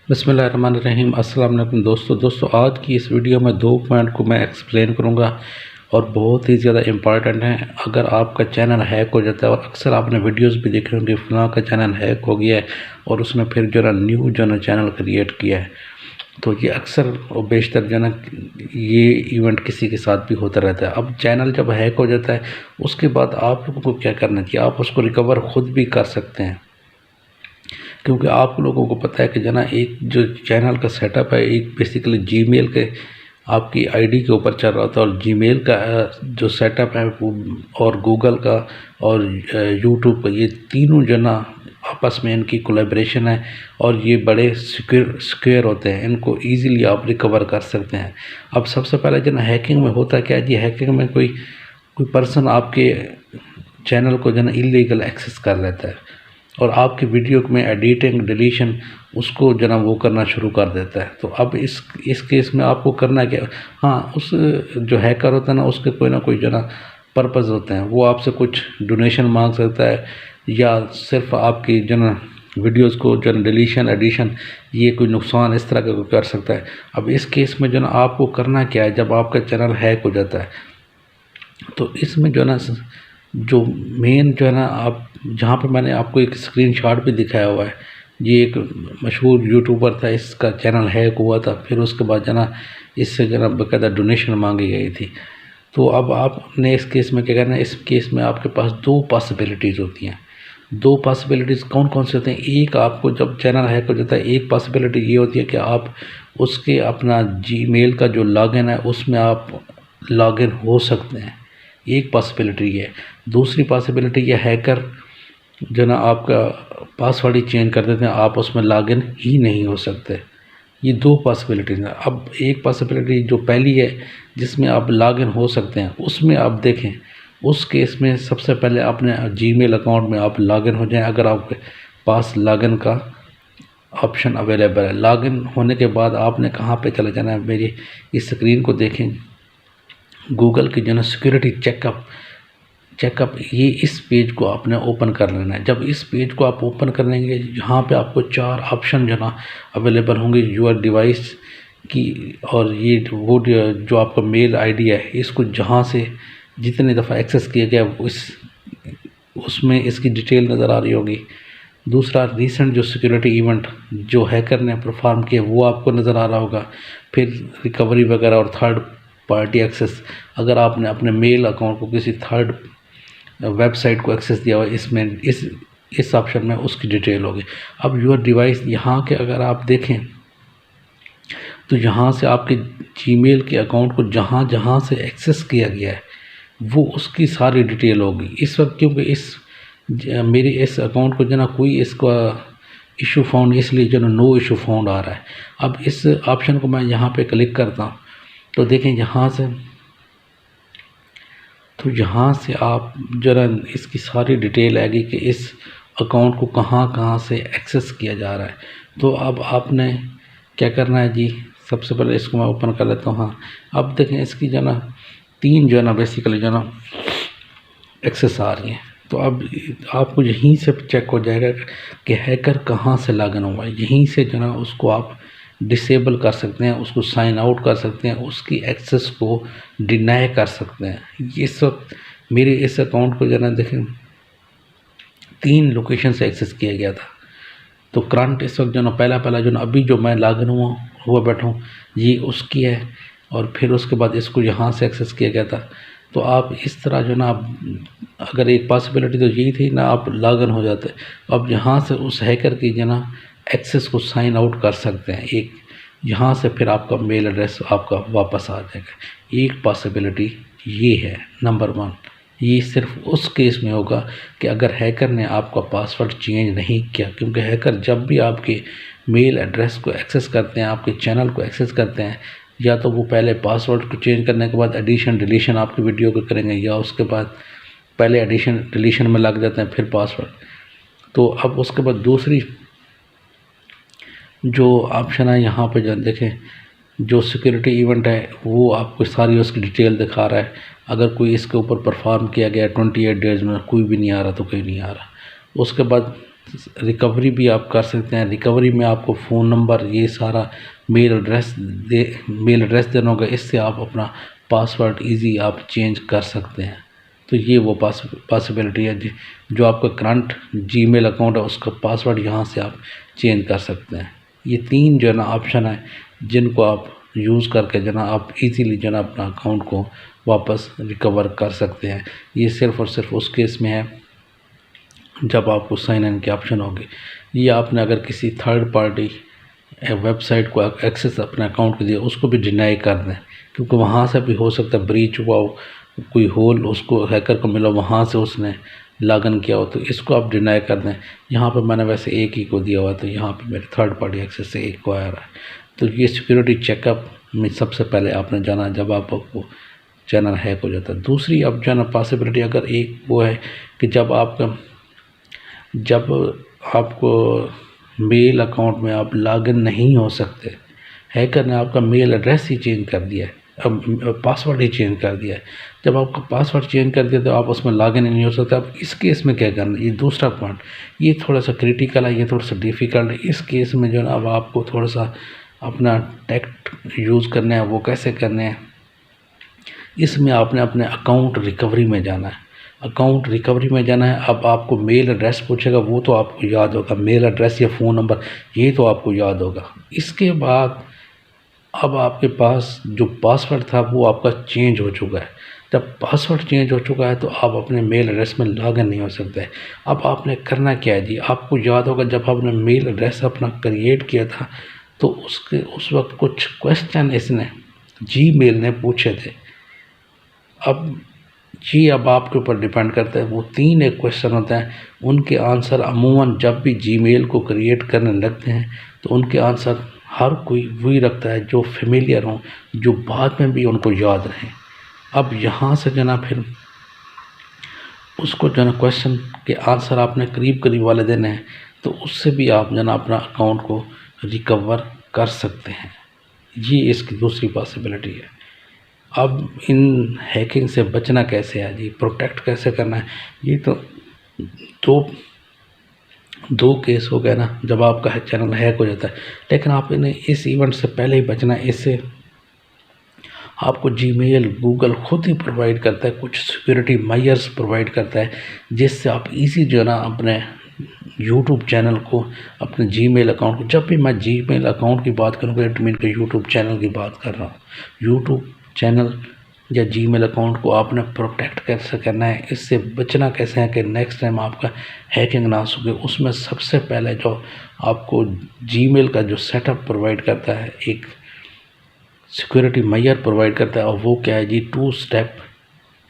बिस्मिल्लाहिर्रहमानिर्रहीम। अस्सलाम वालेकुम दोस्तों, आज की इस वीडियो में 2 पॉइंट को मैं एक्सप्लेन करूंगा और बहुत ही ज़्यादा इम्पॉर्टेंट हैं। अगर आपका चैनल हैक हो जाता है, और अक्सर आपने वीडियोस भी देखे होंगे फ़लाँ का चैनल हैक हो गया है और उसने फिर जो है न्यू जो है चैनल क्रिएट किया है, तो ये अक्सर और बेशतर जो है ये इवेंट किसी के साथ भी होता रहता है। अब चैनल जब हैक हो जाता है उसके बाद आप लोगों को क्या करना चाहिए, आप उसको रिकवर खुद भी कर सकते हैं, क्योंकि आप लोगों को पता है कि जना एक जो चैनल का सेटअप है, एक बेसिकली जीमेल के आपकी आईडी के ऊपर चल रहा था, और जीमेल का जो सेटअप है वो, और गूगल का और यूट्यूब का, ये तीनों जना आपस में इनकी कोलैबोरेशन है और ये बड़े सिक्योर होते हैं, इनको इजीली आप रिकवर कर सकते हैं। अब सबसे पहले जना हैकिंग में होता क्या है जी, हैकिंग में कोई पर्सन आपके चैनल को जना इलीगल एक्सेस कर लेता है और आपकी वीडियो में एडिटिंग डिलीशन उसको जना वो करना शुरू कर देता है। तो अब इस केस में आपको करना क्या, हाँ, उस जो हैकर होता है ना, उसके कोई ना कोई जना पर्पज़ होते हैं। वो आपसे कुछ डोनेशन मांग सकता है या सिर्फ आपकी जना वीडियोस को जन डिलीशन एडिशन ये कोई नुकसान इस तरह का कोई कर सकता है। अब इस केस में जो ना आपको करना क्या है, जब आपका चैनल हैक हो जाता है तो इसमें जो ना जो मेन जो है ना, आप जहाँ पे मैंने आपको एक स्क्रीनशॉट भी दिखाया हुआ है, ये एक मशहूर यूट्यूबर था, इसका चैनल हैक हुआ था, फिर उसके बाद जना इससे जना बाकायदा डोनेशन मांगी गई थी। तो अब आपने इस केस में क्या करना है, इस केस में आपके पास 2 पॉसिबिलिटीज़ होती हैं। 2 पॉसिबिलिटीज़ कौन कौन से होते हैं, एक आपको जब चैनल हैक हो जाता है, एक पॉसिबिलिटी ये होती है कि आप उसके अपना जीमेल का जो लॉगिन है उसमें आप लॉगिन हो सकते हैं, एक पॉसिबिलिटी है। दूसरी पॉसिबिलिटी ये हैकर जो ना आपका पासवर्ड ही चेंज कर देते हैं, आप उसमें लॉगिन ही नहीं हो सकते। ये 2 पॉसिबिलिटीज़ हैं। अब एक पॉसिबिलिटी जो पहली है जिसमें आप लॉगिन हो सकते हैं, उसमें आप देखें, उस केस में सबसे पहले अपने जीमेल अकाउंट में आप लॉगिन हो जाएं, अगर आपके पास लॉगिन का ऑप्शन अवेलेबल है। लॉगिन होने के बाद आपने कहाँ पे चले जाना है, मेरी इस स्क्रीन को देखें, गूगल की जो ना सिक्योरिटी चेकअप ये इस पेज को आपने ओपन कर लेना है। जब इस पेज को आप ओपन कर लेंगे, यहाँ पे आपको 4 ऑप्शन जो ना अवेलेबल होंगे यूर डिवाइस की, और ये वो जो आपका मेल आईडी है, इसको जहाँ से जितनी दफ़ा एक्सेस किया गया उसमें इसकी डिटेल नज़र आ रही होगी। दूसरा, रीसेंट जो सिक्योरिटी इवेंट जो हैकर ने परफॉर्म किया वो आपको नज़र आ रहा होगा। फिर रिकवरी वगैरह और थर्ड पार्टी एक्सेस, अगर आपने अपने मेल अकाउंट को किसी थर्ड वेबसाइट को एक्सेस दिया हुआ, इसमें इस ऑप्शन में उसकी डिटेल होगी। अब यूर डिवाइस यहाँ के अगर आप देखें तो यहाँ से आपके जीमेल के अकाउंट को जहाँ जहाँ से एक्सेस किया गया है वो उसकी सारी डिटेल होगी इस वक्त, क्योंकि मेरे इस अकाउंट को जो ना कोई इसका इशू फाउंड, इसलिए जो ना नो इशू फाउंड आ रहा है। अब इस ऑप्शन को मैं यहाँ पे क्लिक करता हूँ तो देखें यहाँ से आप जरा इसकी सारी डिटेल आएगी कि इस अकाउंट को कहाँ कहाँ से एक्सेस किया जा रहा है। तो अब आपने क्या करना है जी, सबसे पहले इसको मैं ओपन कर लेता हूँ। हाँ, अब देखें इसकी जो ना 3 जो है ना बेसिकली जो ना एक्सेस आ रही हैं। तो अब आपको यहीं से चेक हो जाएगा कि हैकर कहाँ से लॉगिन हुआ है, यहीं से जो ना उसको आप डिसेबल कर सकते हैं, उसको साइन आउट कर सकते हैं, उसकी एक्सेस को डिनाई कर सकते हैं। ये सब मेरे इस अकाउंट को जो ना देखें 3 लोकेशन से एक्सेस किया गया था। तो करंट इस वक्त जो ना पहला जो ना अभी जो मैं लॉगिन हुआ बैठा हूँ ये उसकी है, और फिर उसके बाद इसको यहाँ से एक्सेस किया गया था। तो आप इस तरह जो ना, अगर एक पॉसिबिलिटी तो यही थी ना, आप लॉगिन हो जाते, अब यहाँ से उस हैकर की जो ना एक्सेस को साइन आउट कर सकते हैं, एक यहाँ से फिर आपका मेल एड्रेस आपका वापस आ जाएगा। एक पॉसिबिलिटी ये है नंबर 1। ये सिर्फ उस केस में होगा कि अगर हैकर ने आपका पासवर्ड चेंज नहीं किया, क्योंकि हैकर जब भी आपके मेल एड्रेस को एक्सेस करते हैं, आपके चैनल को एक्सेस करते हैं, या तो वो पहले पासवर्ड को चेंज करने के बाद एडिशन डिलीशन आपकी वीडियो को करेंगे, या उसके बाद पहले एडिशन डिलीशन में लग जाते हैं फिर पासवर्ड। तो अब उसके बाद दूसरी जो ऑप्शन है यहाँ पे जो देखें, जो सिक्योरिटी इवेंट है वो आपको सारी उसकी डिटेल दिखा रहा है। अगर कोई इसके ऊपर परफॉर्म किया गया 28 डेज़ में कोई भी नहीं आ रहा तो कोई नहीं आ रहा। उसके बाद रिकवरी भी आप कर सकते हैं। रिकवरी में आपको फ़ोन नंबर, ये सारा मेल एड्रेस देना होगा। इससे आप अपना पासवर्ड इजी आप चेंज कर सकते हैं। तो ये वो पॉसिबिलिटी है जो आपका करंट जीमेल अकाउंट है उसका पासवर्ड यहाँ से आप चेंज कर सकते हैं। ये 3 जो है ना ऑप्शन है जिनको आप यूज़ करके जो ना आप इजीली जो ना अपना अकाउंट को वापस रिकवर कर सकते हैं। ये सिर्फ़ और सिर्फ उस केस में है जब आपको साइन इन की ऑप्शन होगी। ये आपने अगर किसी थर्ड पार्टी वेबसाइट को एक्सेस अपने अकाउंट को दिया उसको भी डिनाई कर दें, क्योंकि वहाँ से भी हो सकता है ब्रीच हुआ हो, कोई होल उसको हैकर को मिला, वहाँ से उसने लॉगिन किया हो, तो इसको आप डिनाई कर दें। यहाँ पे मैंने वैसे एक ही को दिया हुआ, तो यहाँ पे मेरे थर्ड पार्टी एक्सेस से एक को आ रहा है। तो ये सिक्योरिटी चेकअप में सबसे पहले आपने जाना जब आपको चैनल हैक हो जाता है। दूसरी अब जाना पॉसिबिलिटी अगर एक वो है कि जब आपको मेल अकाउंट में आप लॉगिन नहीं हो सकते, हैकर ने आपका मेल एड्रेस ही चेंज कर दिया है, अब पासवर्ड ही चेंज कर दिया है। जब आपका पासवर्ड चेंज कर दिया तो आप उसमें लॉगिन नहीं हो सकते। अब इस केस में क्या करना है, ये दूसरा पॉइंट, ये थोड़ा सा क्रिटिकल है, ये थोड़ा सा डिफ़िकल्ट है। इस केस में जो है ना अब आपको थोड़ा सा अपना टैक्ट यूज़ करना है। वो कैसे करने हैं, इसमें आपने अपने अकाउंट रिकवरी में जाना है। अकाउंट रिकवरी में जाना है। अब आपको मेल एड्रेस पूछेगा, वो तो आपको याद होगा, मेल एड्रेस या फ़ोन नंबर ये तो आपको याद होगा। इसके बाद अब आपके पास जो पासवर्ड था वो आपका चेंज हो चुका है। जब पासवर्ड चेंज हो चुका है तो आप अपने मेल एड्रेस में लॉगिन नहीं हो सकते। अब आपने करना क्या है जी, आपको याद होगा जब आपने मेल एड्रेस अपना क्रिएट किया था तो उस वक्त कुछ क्वेश्चन इसने जीमेल ने पूछे थे। अब आपके ऊपर डिपेंड करता है। वो 3 एक क्वेश्चन होते हैं, उनके आंसर अमूमन जब भी जीमेल को क्रिएट करने लगते हैं तो उनके आंसर हर कोई वही रखता है जो फेमिलियर हों, जो बाद में भी उनको याद रहें। अब यहाँ से जना फिर उसको जना क्वेश्चन के आंसर आपने करीब वाले देने हैं, तो उससे भी आप जना अपना अकाउंट को रिकवर कर सकते हैं। ये इसकी दूसरी पॉसिबिलिटी है। अब इन हैकिंग से बचना कैसे है जी, प्रोटेक्ट कैसे करना है, ये तो दो केस हो गए ना जब आपका चैनल हैक हो जाता है। लेकिन आप इन्हें इस इवेंट से पहले ही बचना है। इससे आपको जीमेल गूगल खुद ही प्रोवाइड करता है, कुछ सिक्योरिटी मेजर्स प्रोवाइड करता है, जिससे आप इजी जो है ना अपने यूट्यूब चैनल को, अपने जीमेल अकाउंट को, जब भी मैं जीमेल अकाउंट की बात करूँगा इट मीन के यूट्यूब चैनल की बात कर रहा हूँ, यूट्यूब चैनल या जीमेल अकाउंट को आपने प्रोटेक्ट कैसे करना है, इससे बचना कैसे है कि नेक्स्ट टाइम आपका हैकिंग ना हो सके। उसमें सबसे पहले जो आपको जीमेल का जो सेटअप प्रोवाइड करता है, एक सिक्योरिटी मेजर प्रोवाइड करता है, और वो क्या है जी, 2 स्टेप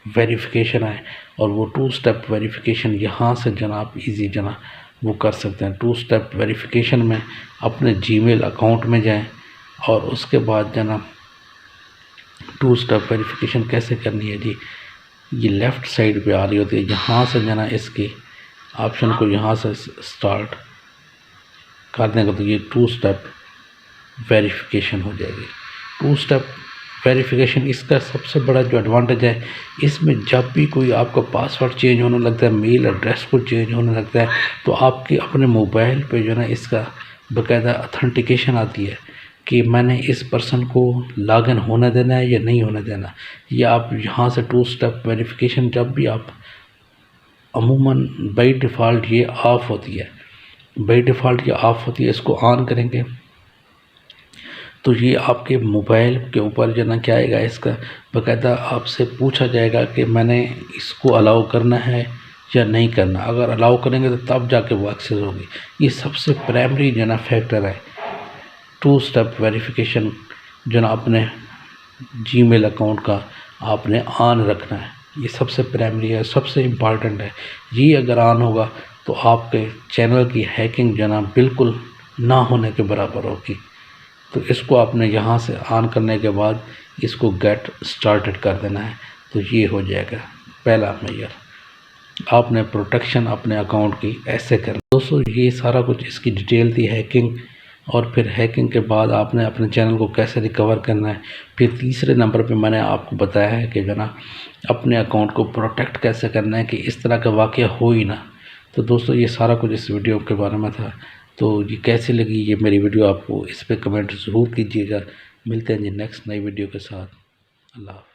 वेरिफिकेशन है। और वो 2 स्टेप वेरिफिकेशन यहाँ से जनाब इजी जना वो कर सकते हैं। 2 स्टेप वेरिफिकेशन में अपने जीमेल अकाउंट में जाएं और उसके बाद जना 2 स्टेप वेरिफिकेशन कैसे करनी है जी, ये लेफ़्ट साइड पे आ रही होती है। यहाँ से जना इसकी ऑप्शन को यहाँ से स्टार्ट कर देंगे तो ये 2 स्टेप वेरिफिकेशन हो जाएगी। 2 स्टेप वेरिफिकेशन इसका सबसे बड़ा जो एडवांटेज है, इसमें जब भी कोई आपका पासवर्ड चेंज होने लगता है, मेल एड्रेस को चेंज होने लगता है, तो आपके अपने मोबाइल पे जो है ना इसका बाकायदा अथेंटिकेशन आती है कि मैंने इस पर्सन को लॉगिन होने देना है या नहीं होने देना। या आप यहाँ से 2 स्टेप वेरिफिकेशन जब भी आप अमूमन बाई डिफ़ॉल्ट ये ऑफ़ होती है, बाई डिफ़ॉल्ट ये ऑफ़ होती है, इसको ऑन करेंगे तो ये आपके मोबाइल के ऊपर जो ना क्या आएगा, इसका बाकायदा आपसे पूछा जाएगा कि मैंने इसको अलाउ करना है या नहीं करना। अगर अलाउ करेंगे तो तब जाके वो एक्सेस होगी। ये सबसे प्राइमरी जो ना फैक्टर है 2 स्टेप वेरिफिकेशन जो ना अपने जीमेल अकाउंट का आपने ऑन रखना है। ये सबसे प्राइमरी है, सबसे इम्पॉर्टेंट है। ये अगर ऑन होगा तो आपके चैनल की हैकिंग जो ना बिल्कुल ना होने के बराबर होगी। तो इसको आपने यहाँ से ऑन करने के बाद इसको गेट स्टार्टेड कर देना है, तो ये हो जाएगा पहला मेजर। आपने प्रोटेक्शन अपने अकाउंट की ऐसे करना। दोस्तों ये सारा कुछ इसकी डिटेल थी हैकिंग, और फिर हैकिंग के बाद आपने अपने चैनल को कैसे रिकवर करना है। फिर तीसरे नंबर पे मैंने आपको बताया है कि जो ना अपने अकाउंट को प्रोटेक्ट कैसे करना है कि इस तरह का वाक़या हो ही ना। तो दोस्तों ये सारा कुछ इस वीडियो के बारे में था। तो ये कैसी लगी ये मेरी वीडियो आपको, इस पर कमेंट ज़रूर कीजिएगा। मिलते हैं जी नेक्स्ट नई वीडियो के साथ। अल्लाह हाफ़िज़।